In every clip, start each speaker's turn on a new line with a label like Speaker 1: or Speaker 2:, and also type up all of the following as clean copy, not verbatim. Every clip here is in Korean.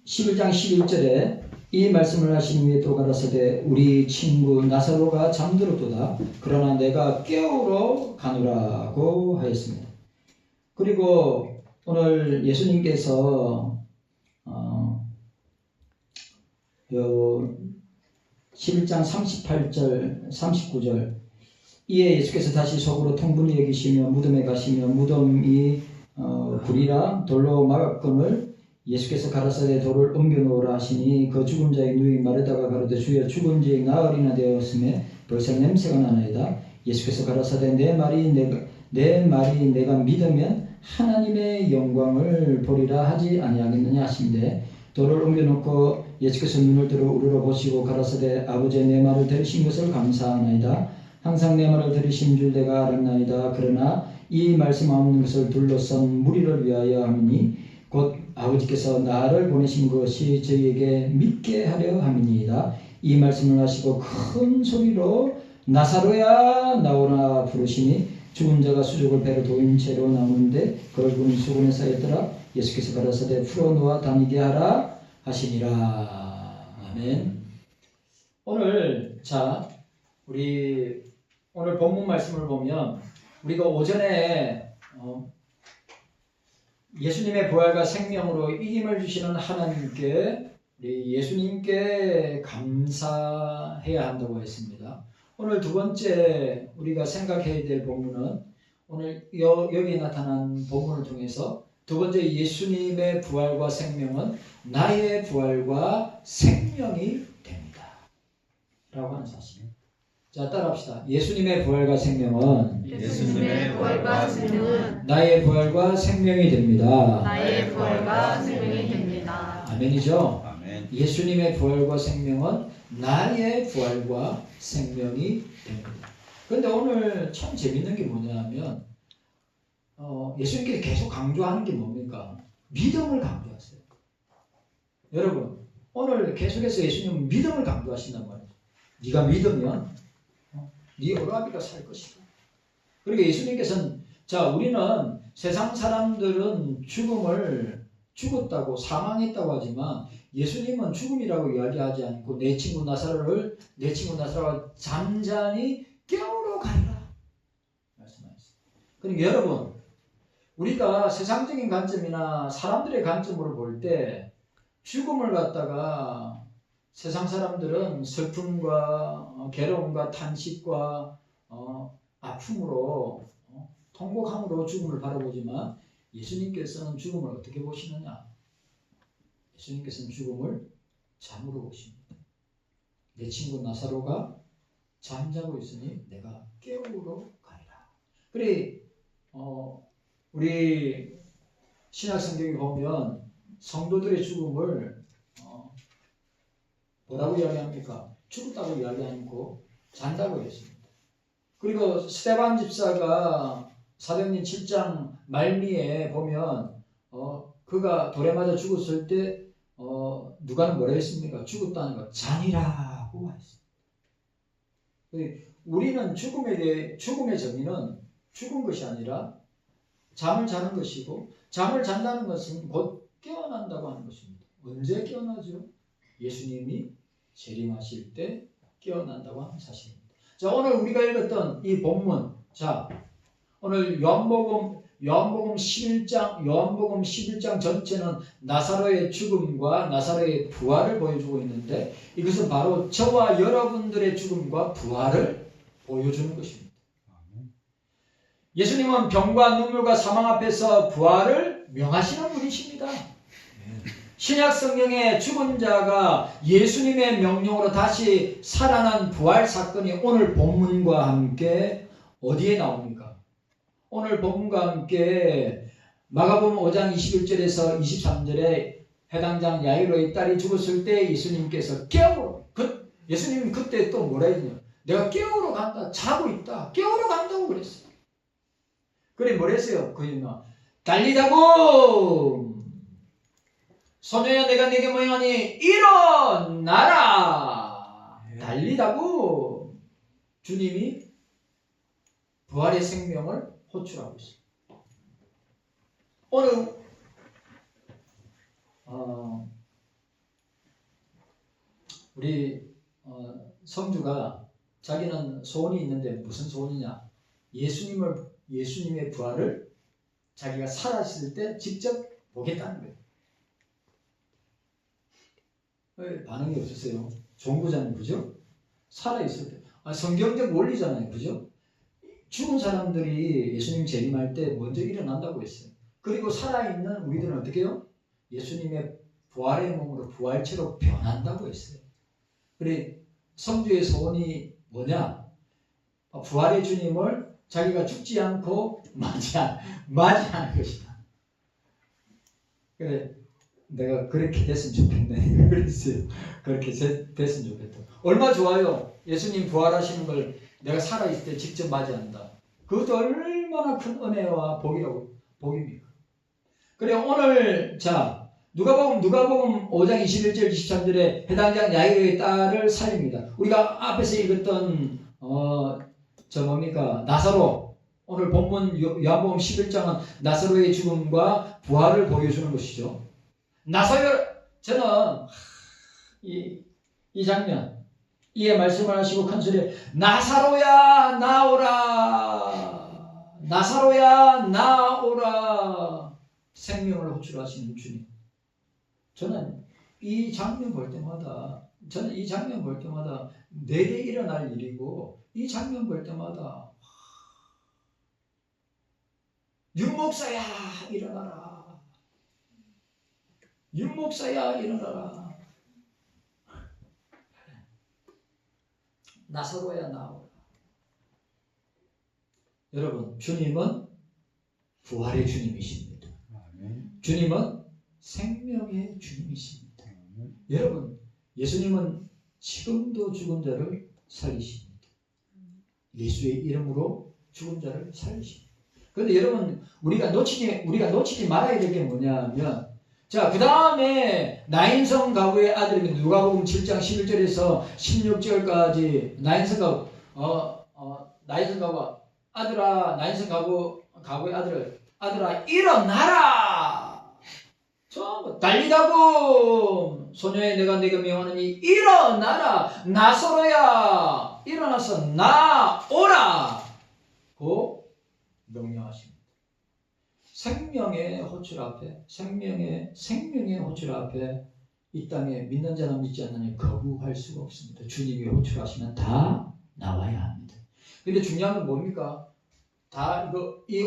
Speaker 1: 11장 11절에 이 말씀을 하신 후에 또 가라사대 우리 친구 나사로가 잠들었도다. 그러나 내가 깨우러 가노라고 하였습니다. 그리고 오늘 예수님께서 11장 38절 39절 이에 예수께서 다시 속으로 통분히 여기시며 무덤에 가시며 무덤이 불이라 돌로 막았건을 예수께서 가라사대 돌을 옮겨놓으라 하시니 그 죽은 자의 누이 마르다가 가로되 주여 죽은 지 나흘이나 되었음에 벌써 냄새가 나나이다. 예수께서 가라사대 내 말이 내가 믿으면 하나님의 영광을 보리라 하지 아니하겠느냐 하신대 돌을 옮겨놓고 예수께서 눈을 들어 우러러 보시고 가라사대 아버지의 내 말을 들으신 것을 감사하나이다. 항상 내 말을 들으신 줄 내가 알았나이다. 그러나 이 말씀 없는 것을 둘러싼 무리를 위하여 함이니 곧 아버지께서 나를 보내신 것이 저희에게 믿게 하려 함이니이다. 이 말씀을 하시고 큰 소리로 나사로야 나오라 부르시니 죽은 자가 수족을 배로 도인 채로 나오는데 그걸 보니 수건에 쌓였더라. 예수께서 가라사대 풀어놓아 다니게 하라 하시니라. 아멘. 우리 오늘 본문 말씀을 보면 우리가 오전에 예수님의 부활과 생명으로 이김을 주시는 하나님께 우리 예수님께 감사해야 한다고 했습니다. 오늘 두 번째 우리가 생각해야 될 본문은 오늘 여기에 나타난 본문을 통해서 두 번째 예수님의 부활과 생명은 나의 부활과 생명이 됩니다. 라고 하는 사실입니다. 자, 따라합시다. 예수님의 부활과 생명은 나의 부활과 생명이 됩니다.
Speaker 2: 나의 부활과 생명이 됩니다.
Speaker 1: 아멘이죠?
Speaker 3: 아멘.
Speaker 1: 예수님의 부활과 생명은 나의 부활과 생명이 됩니다. 그런데 오늘 참 재밌는 게 뭐냐면 예수님께서 계속 강조하는 게 뭡니까? 믿음을 강조하세요. 여러분, 오늘 계속해서 예수님은 믿음을 강조하신단 말이죠. 네가 믿으면 네 오라비가 살 것이다. 그리고 예수님께서는 우리는 세상 사람들은 죽었다고 사망했다고 하지만 예수님은 죽음이라고 이야기하지 않고 내 친구 나사로가 잠잠히 깨우러 가리라 말씀하셨어요. 그러니까 여러분, 우리가 세상적인 관점이나 사람들의 관점으로 볼 때 죽음을 갖다가 세상 사람들은 슬픔과 괴로움과 탄식과 아픔으로 통곡함으로 죽음을 바라보지만 예수님께서는 죽음을 어떻게 보시느냐? 예수님께서는 죽음을 잠으로 보십니다. 내 친구 나사로가 잠자고 있으니 내가 깨우러 가리라. 그래 우리 신약 성경에 보면 성도들의 죽음을 뭐라고 이야기합니까? 죽었다고 이야기 않고 잔다고 했습니다. 그리고 스데반 집사가 사도행전 7장 말미에 보면 그가 돌에 맞아 죽었을 때 누가 뭐라 했습니까? 죽었다는 거 잔이라고 했습니다. 우리는 죽음의 정의는 죽은 것이 아니라 잠을 자는 것이고 잠을 잔다는 것은 곧 깨어난다고 하는 것입니다. 언제 깨어나죠? 예수님이 재림하실 때 깨어난다고 하는 사실입니다. 자, 오늘 우리가 읽었던 이 본문, 오늘 요한복음 11장 전체는 나사로의 죽음과 나사로의 부활을 보여주고 있는데 이것은 바로 저와 여러분들의 죽음과 부활을 보여주는 것입니다. 예수님은 병과 눈물과 사망 앞에서 부활을 명하시는 분이십니다. 신약 성경에 죽은 자가 예수님의 명령으로 다시 살아난 부활 사건이 오늘 본문과 함께 어디에 나옵니까? 오늘 본문과 함께 마가복음 5장 21절에서 23절에 해당장 야이로의 딸이 죽었을 때 예수님께서 예수님은 그때 또 뭐라 했냐? 내가 깨우러 간다. 자고 있다. 깨우러 간다고 그랬어요. 그래 뭐랬어요? 그이나 달리다고 소녀야 내가 네게 뭐하니 일어나라. 달리다고 주님이 부활의 생명을 호출하고 있습니다. 오늘 우리 성주가 자기는 소원이 있는데 무슨 소원이냐? 예수님의 부활을 자기가 살았을 때 직접 보겠다는 거예요. 왜 반응이 없었어요? 좋은 거잖아요, 그죠? 살아있을 때. 성경적 원리잖아요, 그죠? 죽은 사람들이 예수님 재림할 때 먼저 일어난다고 했어요. 그리고 살아있는 우리들은 어떻게 해요? 예수님의 부활의 몸으로 부활체로 변한다고 했어요. 그래, 성주의 소원이 뭐냐? 부활의 주님을 자기가 죽지 않고 맞이하는 것이다. 그래, 내가 그렇게 됐으면 좋겠네. 그랬어요. 그렇게 됐으면 좋겠다. 얼마 좋아요. 예수님 부활하시는 걸 내가 살아있을 때 직접 맞이한다. 그것도 얼마나 큰 은혜와 복입니까? 그래, 오늘 자 누가복음 5장 21절 23절에 해당장 야이로의 딸을 살립니다. 우리가 앞에서 읽었던 나사로, 오늘 본문 요한복음 11장은 나사로의 죽음과 부활을 보여주는 것이죠. 저는 이 장면, 이에 말씀을 하시고 큰 소리에 나사로야 나오라, 나사로야 나오라, 생명을 호출하시는 주님. 저는 이 장면 볼 때마다 내게 일어날 일이고, 이 장면 볼 때마다 윤목사야 일어나라, 윤목사야 일어나라, 나사로야 나오라. 여러분, 주님은 부활의 주님이십니다. 주님은 생명의 주님이십니다. 여러분, 예수님은 지금도 죽은 자를 살리십니다. 예수의 이름으로 죽은 자를 살리십니다. 그런데 여러분, 우리가 놓치지 말아야 될 게 뭐냐면, 자, 그 다음에 나인성 가부의 아들이 누가복음 7장 11절에서 16절까지 나인성 가부 아들아, 나인성 가부의 아들아 일어나라. 전부 달리다고 소녀의 내가 네게 명하느니 일어나라, 나사로야 일어나서 나오라 고 명령하십니다. 생명의 호출 앞에, 생명의 호출 앞에 이 땅에 믿는 자나 믿지 않는 자 거부할 수가 없습니다. 주님이 호출하시면 다 나와야 합니다. 근데 중요한 건 뭡니까?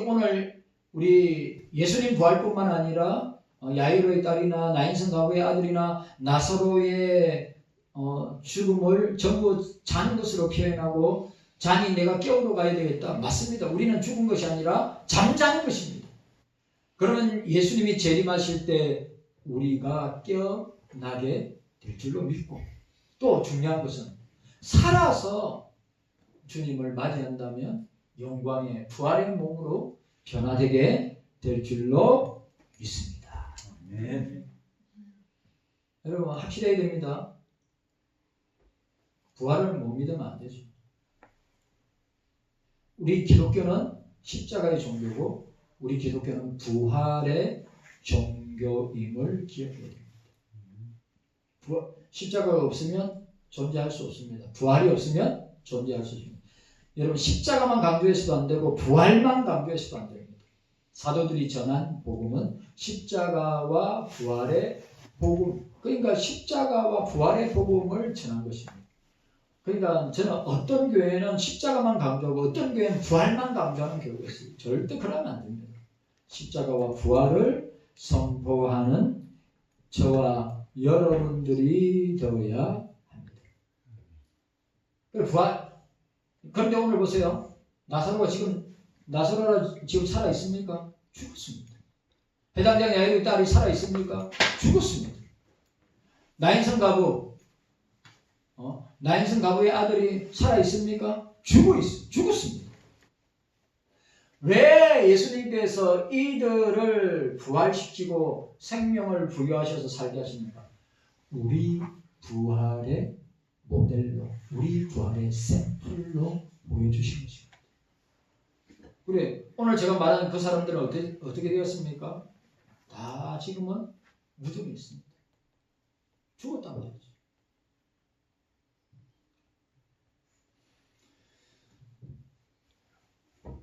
Speaker 1: 오늘 우리 예수님 부활뿐만 아니라 야이로의 딸이나 나인성 가부의 아들이나 나사로의 죽음을 전부 자는 것으로 표현하고, 잔이 내가 깨우러 가야 되겠다. 맞습니다. 우리는 죽은 것이 아니라 잠자는 것입니다. 그러면 예수님이 재림하실 때 우리가 깨어나게 될 줄로 믿고, 또 중요한 것은 살아서 주님을 맞이한다면 영광의 부활의 몸으로 변화되게 될 줄로 믿습니다. 네. 여러분, 확실해야 됩니다. 부활을 못 믿으면 안 되죠. 우리 기독교는 십자가의 종교고, 우리 기독교는 부활의 종교임을 기억해야 됩니다. 십자가가 없으면 존재할 수 없습니다. 부활이 없으면 존재할 수 없습니다. 여러분, 십자가만 강조해서도 안 되고 부활만 강조해서도 안 됩니다. 사도들이 전한 복음은 십자가와 부활의 복음, 그러니까 십자가와 부활의 복음을 전한 것입니다. 그러니까 저는 어떤 교회는 십자가만 강조하고 어떤 교회는 부활만 강조하는 교회가 있어요. 절대 그러면 안 됩니다. 십자가와 부활을 선포하는 저와 여러분들이 되어야 합니다. 그런데 오늘 보세요. 나사로가 지금 살아 있습니까? 죽었습니다. 해당장 야이로의 딸이 살아 있습니까? 죽었습니다. 나인성 가부의 아들이 살아 있습니까? 죽었습니다. 왜 예수님께서 이들을 부활시키고 생명을 부여하셔서 살게 하십니까? 우리 부활의 모델로, 우리 부활의 샘플로 보여주신 것입니다. 그래, 오늘 제가 말하는 그 사람들은 어떻게 되었습니까? 다 지금은 무덤에 있습니다. 죽었단 말이죠.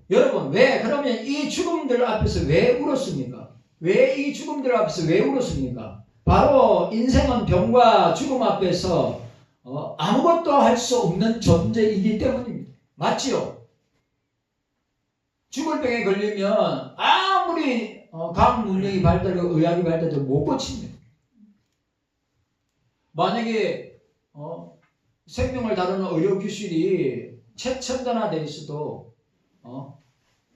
Speaker 1: 여러분, 왜 그러면 이 죽음들 앞에서 왜 울었습니까? 왜 이 죽음들 앞에서 왜 울었습니까? 바로 인생은 병과 죽음 앞에서 아무것도 할 수 없는 존재이기 때문입니다. 맞지요? 죽을 병에 걸리면 아무리 과학 문명이 발달하고 의학이 발달해도 못 고칩니다. 만약에 생명을 다루는 의료 기술이 최첨단화되어 있어도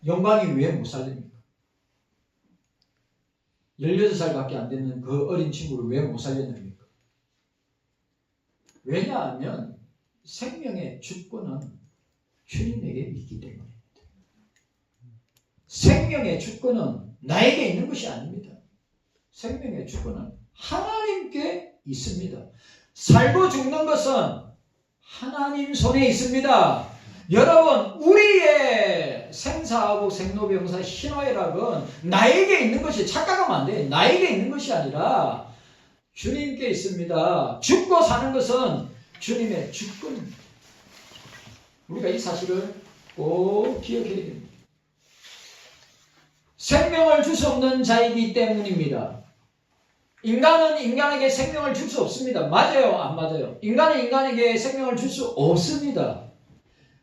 Speaker 1: 영광이 왜 못 살립니까? 16살밖에 안 되는 그 어린 친구를 왜 못 살려냅니까? 왜냐하면 생명의 주권은 주님에게 있기 때문입니다. 생명의 주권은 나에게 있는 것이 아닙니다. 생명의 주권은 하나님께 있습니다. 살고 죽는 것은 하나님 손에 있습니다. 여러분, 우리의 생사하고 생로병사 희노애락은 나에게 있는 것이, 착각하면 안 돼. 나에게 있는 것이 아니라 주님께 있습니다. 죽고 사는 것은 주님의 주권입니다. 우리가 이 사실을 꼭 기억해야 됩니다. 생명을 줄 수 없는 자이기 때문입니다. 인간은 인간에게 생명을 줄 수 없습니다. 맞아요? 안 맞아요? 인간은 인간에게 생명을 줄 수 없습니다.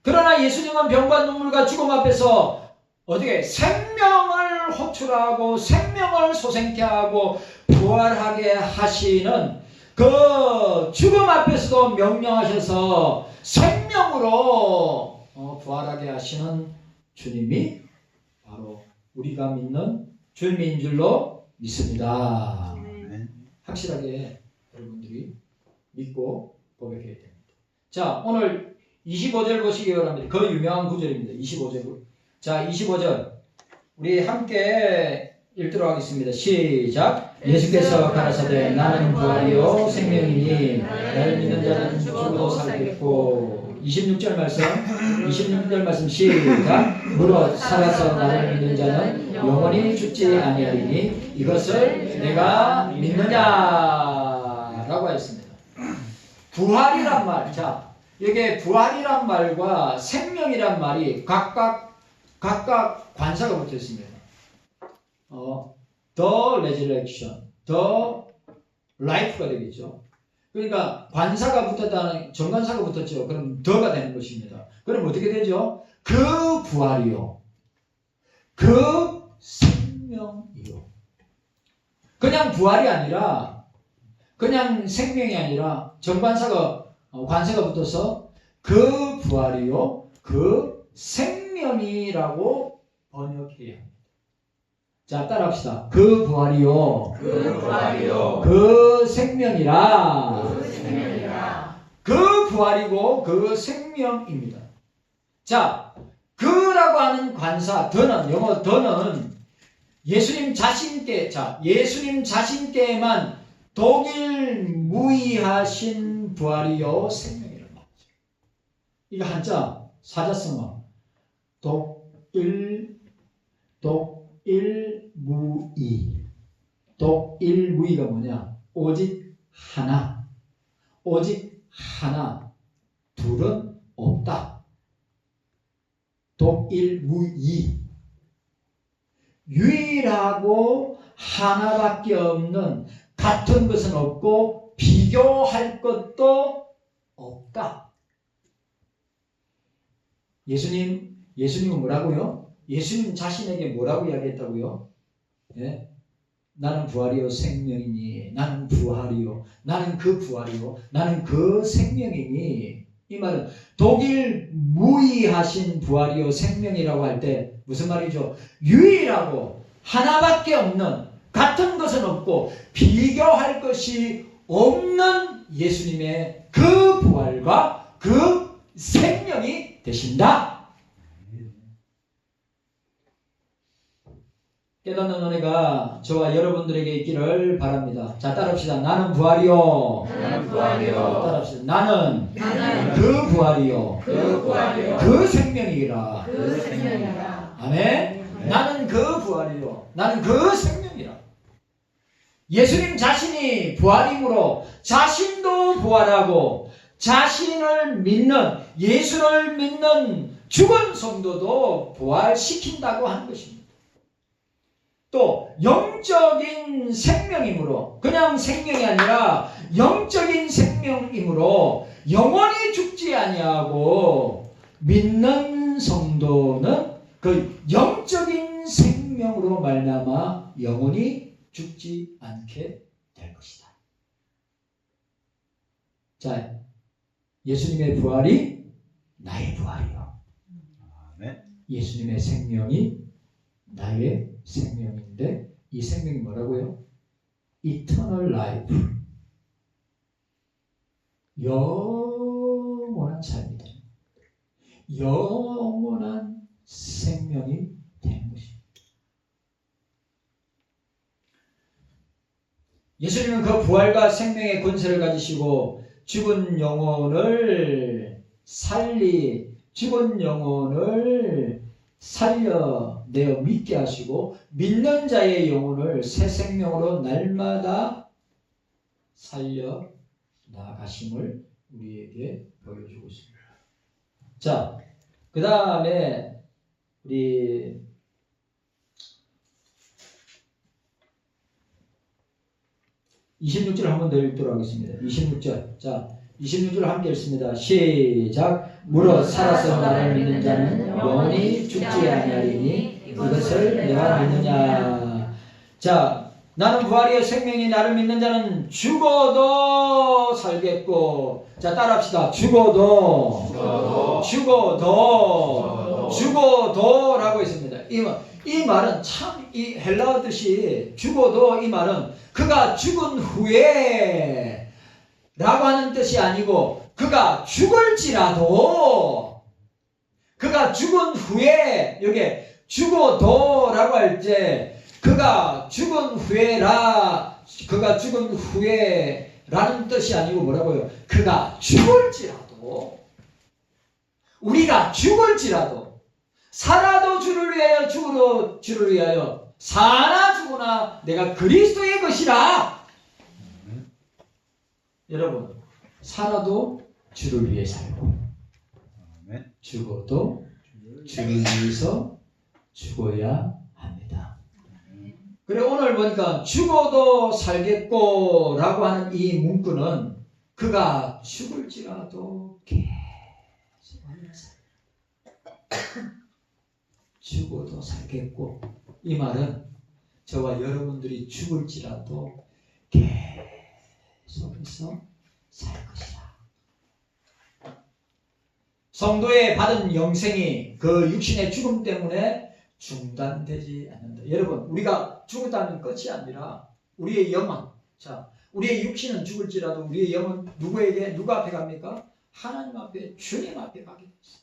Speaker 1: 그러나 예수님은 병과 눈물과 죽음 앞에서 어떻게 생명을 호출하고 생명을 솟게 하고 부활하게 하시는 그 죽음 앞에서도 명령하셔서 생명으로 부활하게 하시는 주님이 바로 우리가 믿는 주님인 줄로 믿습니다. 확실하게 여러분들이 믿고 고백해야 됩니다. 자, 오늘 25절 보시기 바랍니다. 그 유명한 구절입니다. 25절. 자, 25절. 우리 함께 읽도록 하겠습니다. 시작. 예수께서 가라사대 나는 부활이요 생명이니 나를 믿는 자는 죽어도 살겠고. 26절 말씀 시작. 무릇 살아서 나를 믿는 자는 영원히 죽지 아니하리니 이것을 내가 믿느냐라고 했습니다. 부활이란 말. 자, 여기에 부활이란 말과 생명이란 말이 각각 관사가 붙어 있습니다. The resurrection, the life가 되겠죠. 그러니까 관사가 붙었다는, 정관사가 붙었죠. 그럼 더가 되는 것입니다. 그럼 어떻게 되죠? 그 부활이요, 그 생명이요. 그냥 부활이 아니라, 그냥 생명이 아니라 정관사가 관사가 붙어서 그 부활이요, 그 생명이라고 번역해야 합니다. 자, 따라합시다. 그 부활이요, 그 생명이라. 그 부활이고 그 생명입니다. 자, 그라고 하는 관사, 더는, 영어 더는 예수님 자신께, 자, 예수님 자신께만 독일무이하신 부활이요 생명이란 말이죠. 이거 한자 사자성어 독일무이가 뭐냐? 오직 하나, 둘은 없다. 독일무이, 유일하고 하나밖에 없는, 같은 것은 없고 비교할 것도 없다. 예수님은 뭐라고요? 예수님 자신에게 뭐라고 이야기했다고요? 예? 나는 부활이요 생명이니, 나는 부활이요, 나는 그 부활이요, 나는 그 생명이니. 이 말은 독일무이하신 부활이요 생명이라고 할 때 무슨 말이죠? 유일하고 하나밖에 없는, 같은 것은 없고 비교할 것이 없는 예수님의 그 부활과 그 생명이 되신다. 깨닫는 은혜가 저와 여러분들에게 있기를 바랍니다. 자, 따라합시다. 나는 부활이요. 따라합시다. 나는 그 부활이요. 그 생명이라. 아멘. 나는 그 부활이요. 나는 그 생명이라. 예수님 자신이 부활이므로 자신도 부활하고 자신을 믿는, 예수를 믿는 죽은 성도도 부활시킨다고 하는 것입니다. 또 영적인 생명이므로, 그냥 생명이 아니라 영적인 생명이므로 영원히 죽지 아니하고 믿는 성도는 그 영적인 생명으로 말미암아 영원히 죽지 않게 될 것이다. 자, 예수님의 부활이 나의 부활이요. 예수님의 생명이 나의 생명인데, 이 생명이 뭐라고요? Eternal life. 영원한 삶이 됩니다. 영원한 생명이 되는 것입니다. 예수님은 그 부활과 생명의 권세를 가지시고 죽은 영혼을 살려내어 믿게 하시고 믿는 자의 영혼을 새 생명으로 날마다 살려 나가심을 우리에게 보여주고 있습니다. 자, 그 다음에 우리 26절 한번 더 읽도록 하겠습니다. 26절. 자, 26절 함께 읽습니다. 시작. 무릇 살아서 나를 믿는 자는 영원히 죽지 아니하리니 이것을 내가 믿느냐. 자, 나는 부활이요 생명이 나를 믿는 자는 죽어도 살겠고, 자 따라합시다. 죽어도라고 있습니다. 이 말은 참, 이 헬라어 뜻이 죽어도, 이 말은 그가 죽은 후에 라고 하는 뜻이 아니고, 그가 죽을지라도, 그가 죽은 후에, 여기 죽어도라고 할 때 그가 죽은 후에라는 뜻이 아니고 뭐라고요? 그가 죽을지라도, 우리가 죽을지라도, 살아도 주를 위하여, 죽어도 주를 위하여, 사나 죽으나 내가 그리스도의 것이라. 여러분, 살아도 주를 위해 살고, 죽어도 주를 위해서 죽어야 합니다. 그래, 오늘 보니까 죽어도 살겠고 라고 하는 이 문구는 그가 죽을지라도 계속 하면서 죽어도 살겠고, 이 말은 저와 여러분들이 죽을지라도 계속해서 살 것이라. 성도의 받은 영생이 그 육신의 죽음 때문에 중단되지 않는다. 여러분, 우리가 죽었다는 끝이 아니라 우리의 영은, 자, 우리의 육신은 죽을지라도 우리의 영은 누가 앞에 갑니까? 하나님 앞에, 주님 앞에 가게 됐어요.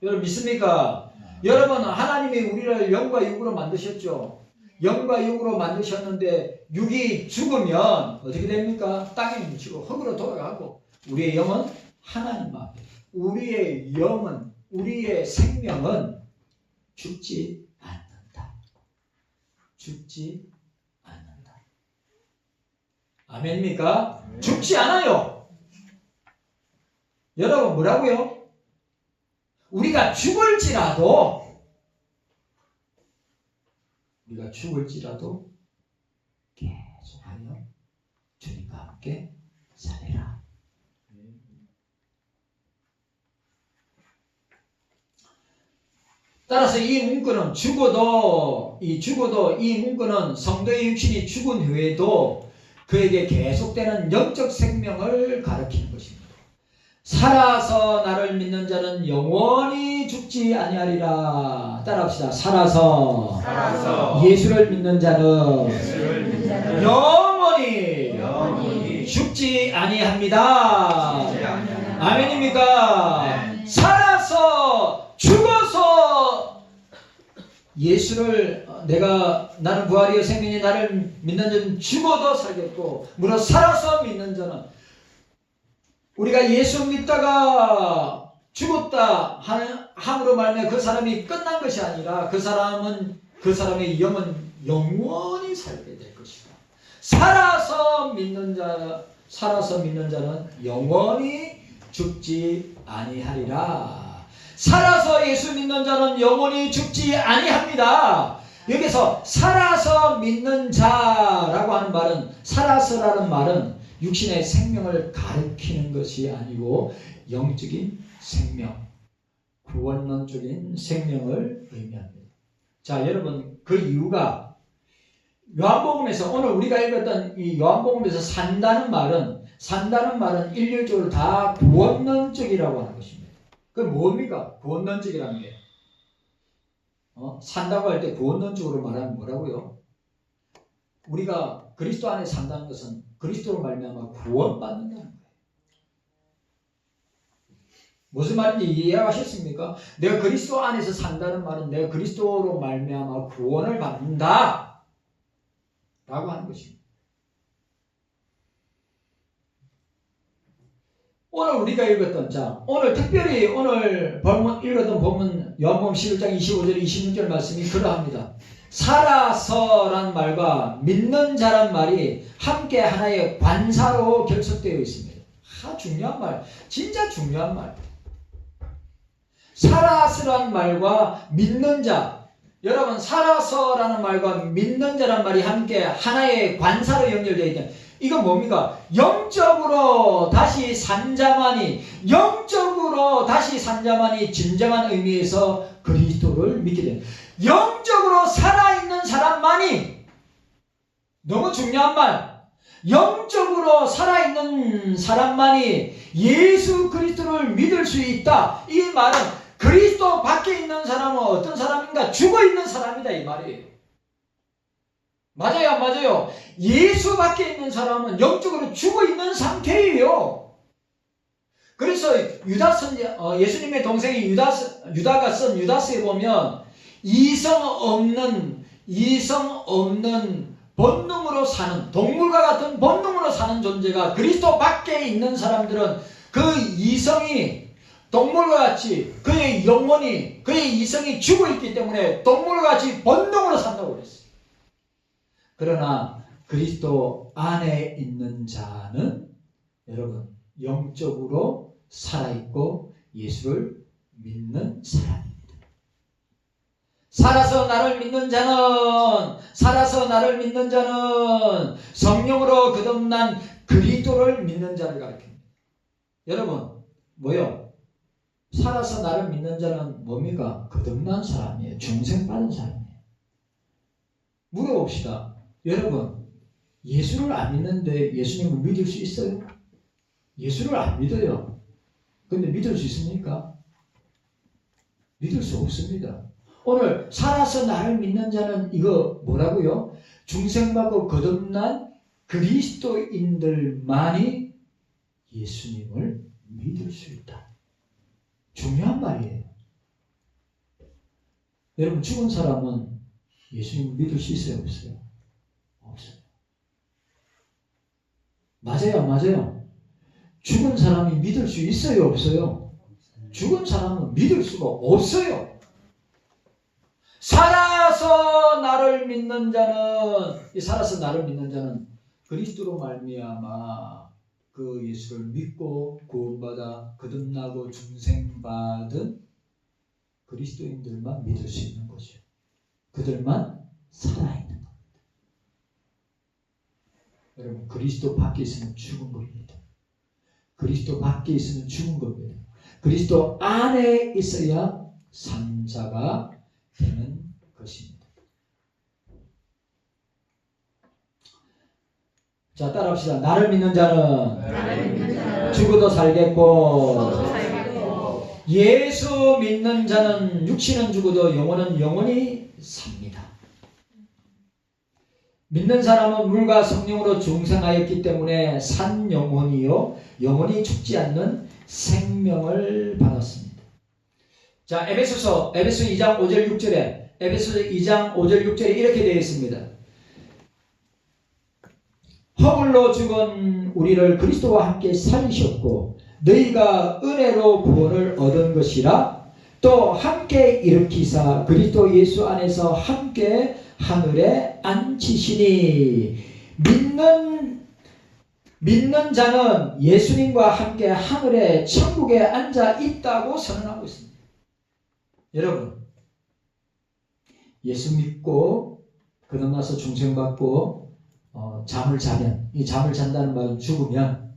Speaker 1: 여러분 믿습니까? 여러분, 하나님이 우리를 영과 육으로 만드셨죠. 영과 육으로 만드셨는데 육이 죽으면 어떻게 됩니까? 땅에 묻히고 흙으로 돌아가고, 우리의 영은 하나님 앞에, 우리의 영은, 우리의 생명은 죽지 않는다. 죽지 않는다. 아멘입니까? 죽지 않아요. 여러분 뭐라고요? 우리가 죽을지라도 계속하여 주님과 함께 살리라. 따라서 이 문구는 이 문구는 성도의 육신이 죽은 후에도 그에게 계속되는 영적 생명을 가리키는 것입니다. 살아서 나를 믿는 자는 영원히 죽지 아니하리라. 따라합시다. 살아서 예수를 믿는 자는 영원히 죽지 아니합니다. 아멘입니까? 살아서, 죽어서 예수를, 나는 부활이요 생명이 나를 믿는 자는 죽어도 살겠고, 무릇 살아서 믿는 자는, 우리가 예수 믿다가 죽었다 함으로 말미암아 그 사람이 끝난 것이 아니라 그 사람의 영은 영원히 살게 될 것이다. 살아서 믿는 자는 영원히 죽지 아니하리라. 살아서 예수 믿는 자는 영원히 죽지 아니합니다. 여기서 살아서 믿는 자라고 하는 말은, 살아서라는 말은 육신의 생명을 가리키는 것이 아니고 영적인 생명, 구원론적인 생명을 의미합니다. 자, 여러분, 그 이유가 요한복음에서, 오늘 우리가 읽었던 이 요한복음에서 산다는 말은 일률적으로 다 구원론적이라고 하는 것입니다. 그 뭡니까? 구원론적이라는 게. 산다고 할 때 구원론적으로 말하면 뭐라고요? 우리가 그리스도 안에 산다는 것은 그리스도로 말미암아 구원받는다는 거예요. 무슨 말인지 이해하셨습니까? 내가 그리스도 안에서 산다는 말은 내가 그리스도로 말미암아 구원을 받는다 라고 하는 것입니다. 오늘 우리가 읽었던, 오늘 특별히 오늘 읽었던 본문 요한복음 11장 25절 26절 말씀이 그러합니다. 살아서란 말과 믿는 자란 말이 함께 하나의 관사로 결속되어 있습니다. 중요한 말, 진짜 중요한 말. 살아서란 말과 믿는 자, 여러분, 살아서라는 말과 믿는 자란 말이 함께 하나의 관사로 연결되어 있다. 이건 뭡니까? 영적으로 다시 산 자만이 진정한 의미에서 그리스도를 믿게 됩니다. 영적으로 살아있는 사람만이, 너무 중요한 말, 영적으로 살아있는 사람만이 예수 그리스도를 믿을 수 있다. 이 말은 그리스도 밖에 있는 사람은 어떤 사람인가? 죽어있는 사람이다, 이 말이에요. 맞아요, 안 맞아요? 예수 밖에 있는 사람은 영적으로 죽어있는 상태예요. 그래서 예수님의 동생인 유다가 쓴 유다서에 보면 이성 없는 본능으로 사는, 동물과 같은 본능으로 사는 존재가 그리스도 밖에 있는 사람들은 그 이성이 동물과 같이, 그의 영혼이, 그의 이성이 죽어있기 때문에 동물과 같이 본능으로 산다고 그랬어요. 그러나 그리스도 안에 있는 자는 여러분 영적으로 살아있고 예수를 믿는 사람입니다. 살아서 나를 믿는 자는 성령으로 거듭난 그리스도를 믿는 자를 가리킵니다. 여러분, 뭐요? 살아서 나를 믿는 자는 뭡니까? 거듭난 사람이에요. 중생받은 사람이에요. 물어봅시다. 여러분, 예수를 안 믿는데 예수님을 믿을 수 있어요? 예수를 안 믿어요. 근데 믿을 수 있습니까? 믿을 수 없습니다. 오늘 살아서 나를 믿는 자는 이거 뭐라고요? 중생받고 거듭난 그리스도인들만이 예수님을 믿을 수 있다. 중요한 말이에요. 여러분, 죽은 사람은 예수님을 믿을 수 있어요, 없어요? 없어요. 맞아요, 안 맞아요? 죽은 사람이 믿을 수 있어요, 없어요? 죽은 사람은 믿을 수가 없어요. 살아서 나를 믿는 자는 그리스도로 말미암아 그 예수를 믿고 구원받아 거듭나고 중생받은 그리스도인들만 믿을 수 있는 거죠. 그들만 살아있는 겁니다. 여러분, 그리스도 밖에 있으면 죽은 겁니다. 그리스도 밖에 있으면 죽은 겁니다. 그리스도 안에 있어야 산 자가 되는 것입니다. 자, 따라합시다. 나를 믿는 자는 죽어도 살겠고, 예수 믿는 자는 육신은 죽어도 영혼은 영원히 삽니다. 믿는 사람은 물과 성령으로 중생하였기 때문에 산 영혼이요 영원히 죽지 않는 생명을 받았습니다. 자, 에베소 2장 5절 6절에 에베소 2장 5절 6절에 이렇게 되어 있습니다. 허물로 죽은 우리를 그리스도와 함께 살리셨고 너희가 은혜로 구원을 얻은 것이라 또 함께 일으키사 그리스도 예수 안에서 함께 하늘에 앉히시니 믿는 자는 예수님과 함께 하늘에 천국에 앉아 있다고 선언하고 있습니다. 여러분, 예수 믿고 그러고 나서 중생받고 잠을 자면, 이 잠을 잔다는 말은 죽으면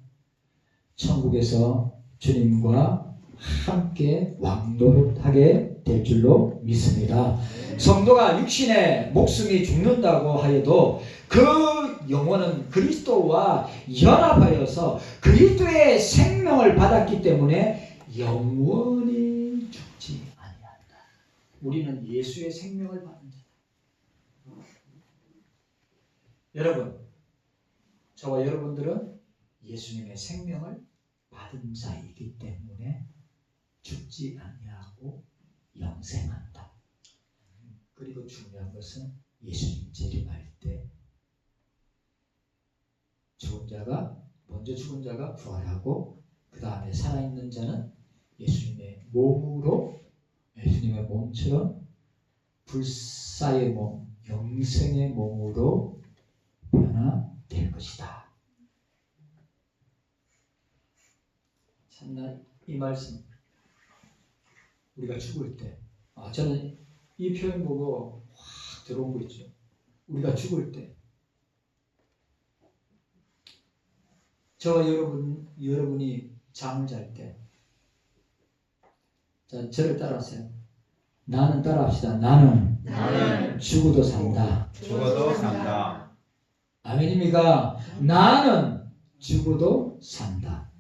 Speaker 1: 천국에서 주님과 함께 왕노릇하게 될 줄로 믿습니다. 성도가 육신의 목숨이 죽는다고 하여도 그 영혼은 그리스도와 연합하여서 그리스도의 생명을 받았기 때문에 영원히 죽지 아니한다. 우리는 예수의 생명을 받은 자다. 여러분, 저와 여러분들은 예수님의 생명을 받은 자이기 때문에 죽지 아니하고 영생한다. 그리고 중요한 것은 예수님 재림할 때 먼저 죽은 자가 부활하고 그 다음에 살아있는 자는 예수님의 몸처럼 불사의 몸, 영생의 몸으로 변화될 것이다. 참나 이 말씀 우리가 죽을 때 저는 이 표현 보고 확 들어온 거 있죠. 우리가 죽을 때 저와 여러분이 잠을 잘 때 자, 저를 따라하세요. 나는 따라합시다. 나는 죽어도 산다.
Speaker 3: 죽어도 산다.
Speaker 1: 아멘입니까? 나는 죽어도 산다.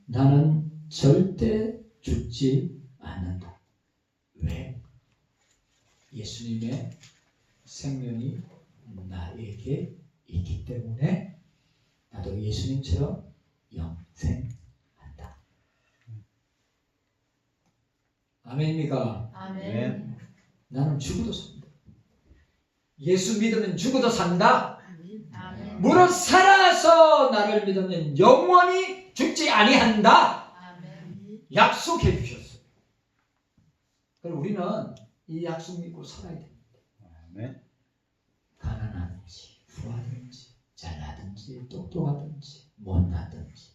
Speaker 1: 나는 절대 죽지 않는다. 왜? 예수님의 생명이 나에게 있기 때문에 나도 예수님처럼 영생한다. 아멘입니까?
Speaker 2: 아멘.
Speaker 1: 나는 죽어도 산다. 예수 믿으면 죽어도 산다.
Speaker 2: 아멘.
Speaker 1: 무릇 살아서 나를 믿으면 영원히 죽지 아니한다.
Speaker 2: 아멘.
Speaker 1: 약속해 주셨어요. 그럼 우리는 이 약속 믿고 살아야 됩니다.
Speaker 3: 아멘.
Speaker 1: 가난하든지 부하든지 잘나든지 똑똑하든지 못나든지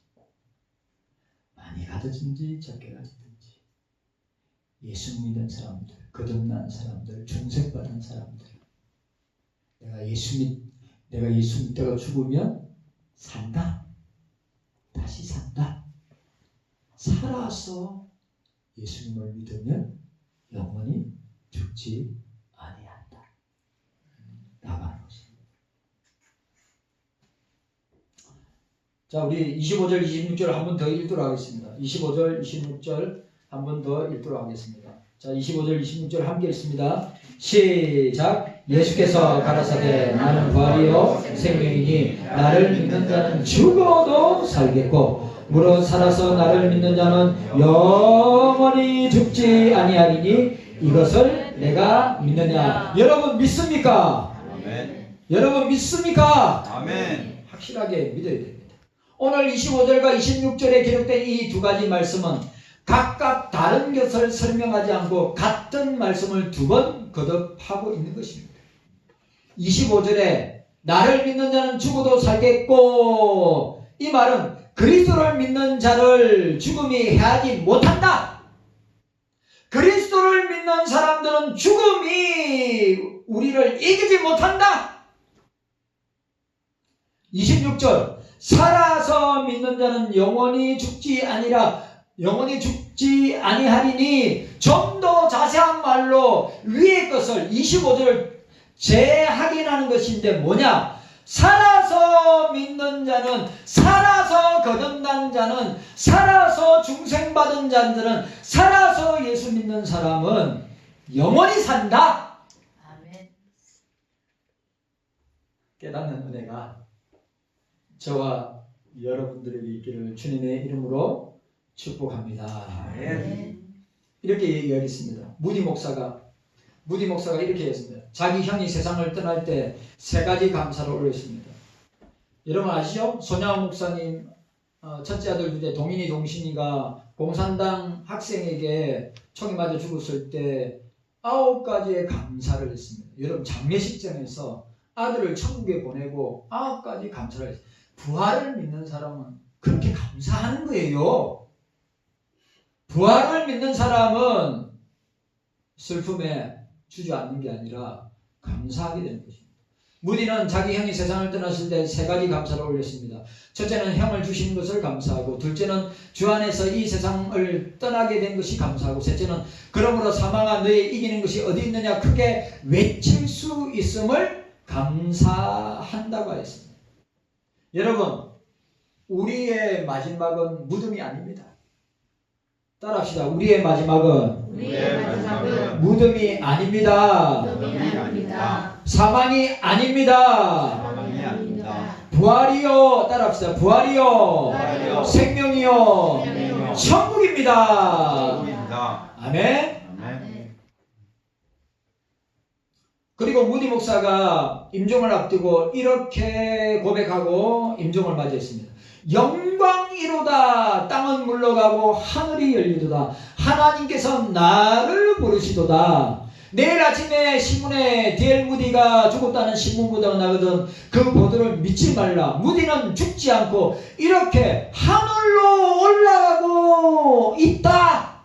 Speaker 1: 많이 가졌든지 적게 가졌든지 예수 믿은 사람들, 거듭난 사람들, 중생받은 사람들 내가 예수 믿다가 죽으면 산다. 다시 산다. 살아서 예수님을 믿으면 영원히 죽지 아니한다. 나가는 것입니다. 자, 우리 25절, 26절 한 번 더 읽도록 하겠습니다. 25절, 26절 한 번 더 읽도록 하겠습니다. 자, 25절, 26절 함께 읽습니다. 시작. 예수께서 가라사대 나는 부활이요 생명이니 나를 믿는 자는 죽어도 살겠고 무릇 살아서 나를 믿는 자는 영원히 죽지 아니하리니 이것을 내가 믿느냐. 여러분 믿습니까?
Speaker 3: 아멘.
Speaker 1: 여러분 믿습니까?
Speaker 3: 아멘.
Speaker 1: 확실하게 믿어야 됩니다. 오늘 25절과 26절에 기록된 이 두 가지 말씀은 각각 다른 것을 설명하지 않고 같은 말씀을 두 번 거듭하고 있는 것입니다. 25절에 나를 믿는 자는 죽어도 살겠고 이 말은 그리스도를 믿는 자를 죽음이 해하지 못한다. 그리스도를 믿는 사람들은 죽음이 우리를 이기지 못한다. 26절 살아서 믿는 자는 영원히 죽지 아니하리니 좀 더 자세한 말로 위의 것을 25절을 재확인하는 것인데 뭐냐? 살아서 믿는 자는, 살아서 거듭난 자는, 살아서 중생받은 자들은, 살아서 예수 믿는 사람은 영원히 산다.
Speaker 2: 아멘.
Speaker 1: 깨닫는 은혜가 저와 여러분들에게 있기를 주님의 이름으로 축복합니다.
Speaker 2: 아멘.
Speaker 1: 이렇게 얘기하겠습니다. 무디 목사가 이렇게 했습니다. 자기 형이 세상을 떠날 때 세 가지 감사를 올렸습니다. 여러분 아시죠? 손양호 목사님 첫째 아들 둘째 동인이 동신이가 공산당 학생에게 총이 맞아 죽었을 때 9가지의 감사를 했습니다. 여러분 장례식장에서 아들을 천국에 보내고 9가지 감사를 했습니다. 부활을 믿는 사람은 그렇게 감사하는 거예요. 부활을 믿는 사람은 슬픔에 주저앉는 게 아니라 감사하게 되는 것입니다. 무디는 자기 형이 세상을 떠났을 때 세 가지 감사를 올렸습니다. 첫째는 형을 주신 것을 감사하고, 둘째는 주 안에서 이 세상을 떠나게 된 것이 감사하고, 셋째는 그러므로 사망아 너의 이기는 것이 어디 있느냐 크게 외칠 수 있음을 감사한다고 하였습니다. 여러분, 우리의 마지막은 무덤이 아닙니다. 따라합시다. 우리의 마지막은 무덤이 아닙니다. 사망이 아닙니다. 부활이요. 따라합시다. 부활이요. 생명이요. 천국입니다. 아멘. 그리고 무디 목사가 임종을 앞두고 이렇게 고백하고 임종을 맞이했습니다. 영광이로다. 땅은 물러가고 하늘이 열리도다. 하나님께서 나를 부르시도다. 내일 아침에 신문에 D.L. 무디가 죽었다는 신문보도가 나거든. 그 보도를 믿지 말라. 무디는 죽지 않고 이렇게 하늘로 올라가고 있다.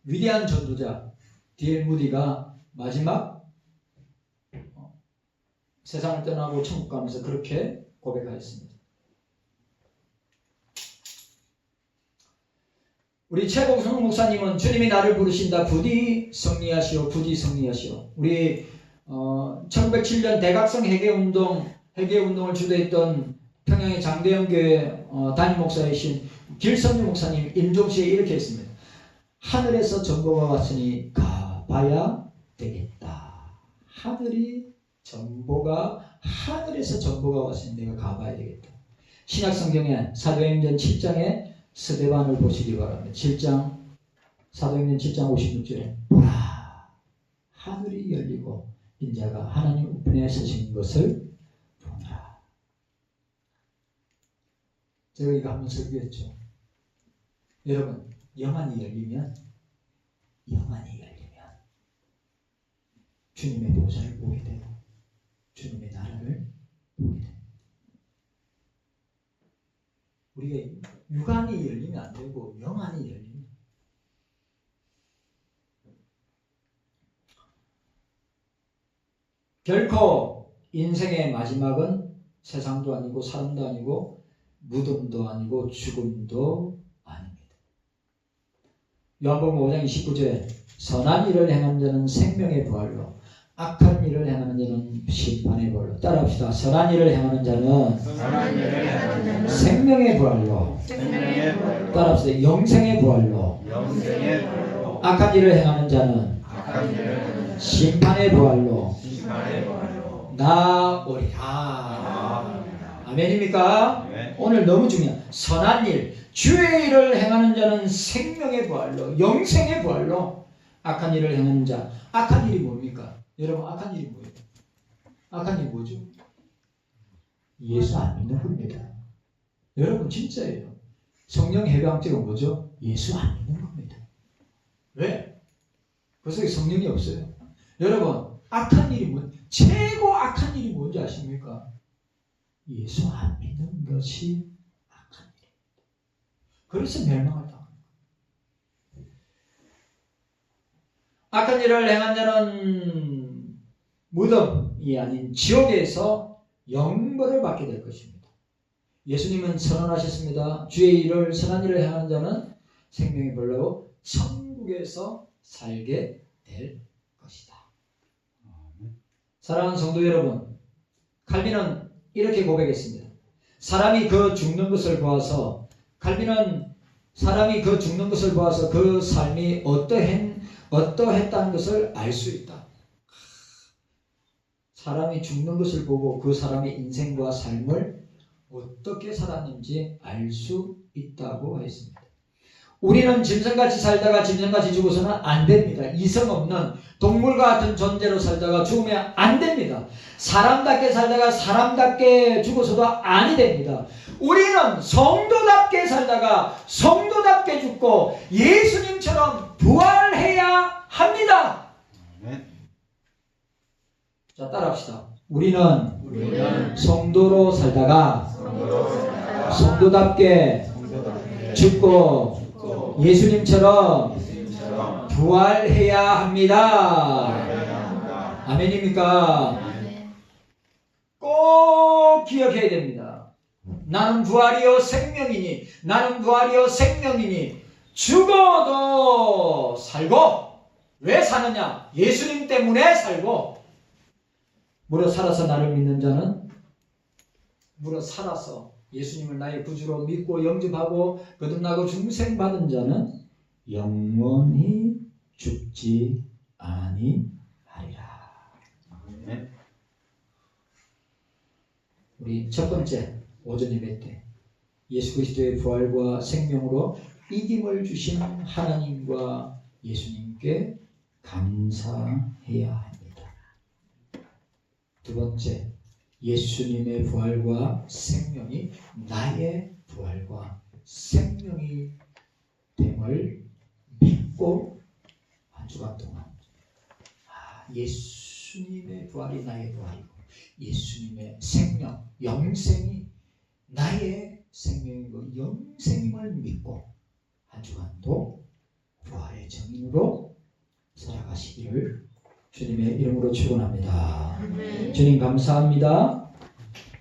Speaker 1: 위대한 전도자 D.L. 무디가 마지막 세상을 떠나고 천국 가면서 그렇게 고백하였습니다. 우리 최복성 목사님은 주님이 나를 부르신다. 부디 승리하시오. 부디 승리하시오. 우리 1907년 대각성 회개운동을 주도했던 평양의 장대영교회 담임 목사이신 길선주 목사님 임종시에 이렇게 했습니다. 하늘에서 전보가 왔으니 가봐야 되겠다. 하늘에서 전보가 왔으니 내가 가봐야 되겠다. 신약성경에 사도행전 7장에 스데반을 보시기 바랍니다. 사도행전 7장 56절에 보라 하늘이 열리고 인자가 하나님 우편에 서신 것을 보라. 제가 이거 한번 설교했죠. 여러분, 영안이 열리면 주님의 보좌를 보게 되고 주님의 나라를 보게 됩니다. 우리가 육안이 열리면 안 되고 영안이 열리면, 결코 인생의 마지막은 세상도 아니고 사람도 아니고 무덤도 아니고 죽음도 아닙니다. 요한복음 5장 29절에 선한 일을 행한 자는 생명의 부활로 악한 일을 행하는 자는 심판의 부활로. 따라합시다. 선한 일을 행하는 자는 생명의 부활로. 따라합시다. 영생의 부활로. 악한 일을 행하는 자는 심판의 부활로 나오리라. 아멘입니까? 오늘 너무 중요한 선한 일, 주의 일을 행하는 자는 생명의 부활로, 영생의 부활로. 악한 일을 행하는 자. 악한 일이 뭡니까? 여러분, 악한 일이 뭐예요? 악한 일이 뭐죠? 예수 안 믿는 겁니다. 여러분, 진짜예요. 성령 해방죄가 뭐죠? 예수 안 믿는 겁니다. 왜? 그 속에 성령이 없어요. 여러분, 악한 일이 최고 악한 일이 뭔지 아십니까? 예수 안 믿는 것이 악한 일입니다. 그래서 멸망을 당합니다. 악한 일을 행한 자는 무덤이 아닌 지옥에서 영벌을 받게 될 것입니다. 예수님은 선언하셨습니다. 주의 일을 선한 일을 행하는 자는 생명의 벌로 천국에서 살게 될 것이다. 사랑하는 성도 여러분, 칼빈은 이렇게 고백했습니다. 칼빈은 사람이 그 죽는 것을 보아서 그 삶이 어떠했다는 것을 알 수 있다. 사람이 죽는 것을 보고 그 사람의 인생과 삶을 어떻게 살았는지 알 수 있다고 했습니다. 우리는 짐승같이 살다가 짐승같이 죽어서는 안 됩니다. 이성 없는 동물과 같은 존재로 살다가 죽으면 안 됩니다. 사람답게 살다가 사람답게 죽어서도 아니 됩니다. 우리는 성도답게 살다가 성도답게 죽고 예수님처럼 부활해야 합니다. 자, 따라합시다. 우리는 성도로 살다가 성도답게 죽고 예수님처럼
Speaker 3: 무조건
Speaker 1: 부활해야 합니다. 아멘입니까?
Speaker 2: 아멘.
Speaker 1: 꼭 기억해야 됩니다. 나는 부활이요 생명이니, 나는 부활이요 생명이니, 죽어도 살고, 왜 사느냐? 예수님 때문에 살고, 무릇 살아서 나를 믿는 자는, 무릇 살아서 예수님을 나의 구주로 믿고 영접하고 거듭나고 중생받은 자는 영원히 죽지 아니하리라.
Speaker 3: 아멘.
Speaker 1: 우리 첫 번째 오전 예배 때 예수 그리스도의 부활과 생명으로 이김을 주신 하나님과 예수님께 감사해야 합니다. 두 번째, 예수님의 부활과 생명이 나의 부활과 생명이 됨을 믿고 한 주간 동안 예수님의 부활이 나의 부활이고 예수님의 생명, 영생이 나의 생명이고 영생임을 믿고 한 주간도 부활의 정인으로 살아가시기를 주님의 이름으로 축원합니다. 주님 감사합니다.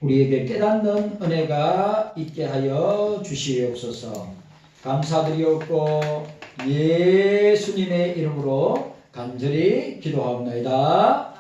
Speaker 1: 우리에게 깨닫는 은혜가 있게 하여 주시옵소서. 감사드리옵고 예수님의 이름으로 간절히 기도하옵나이다.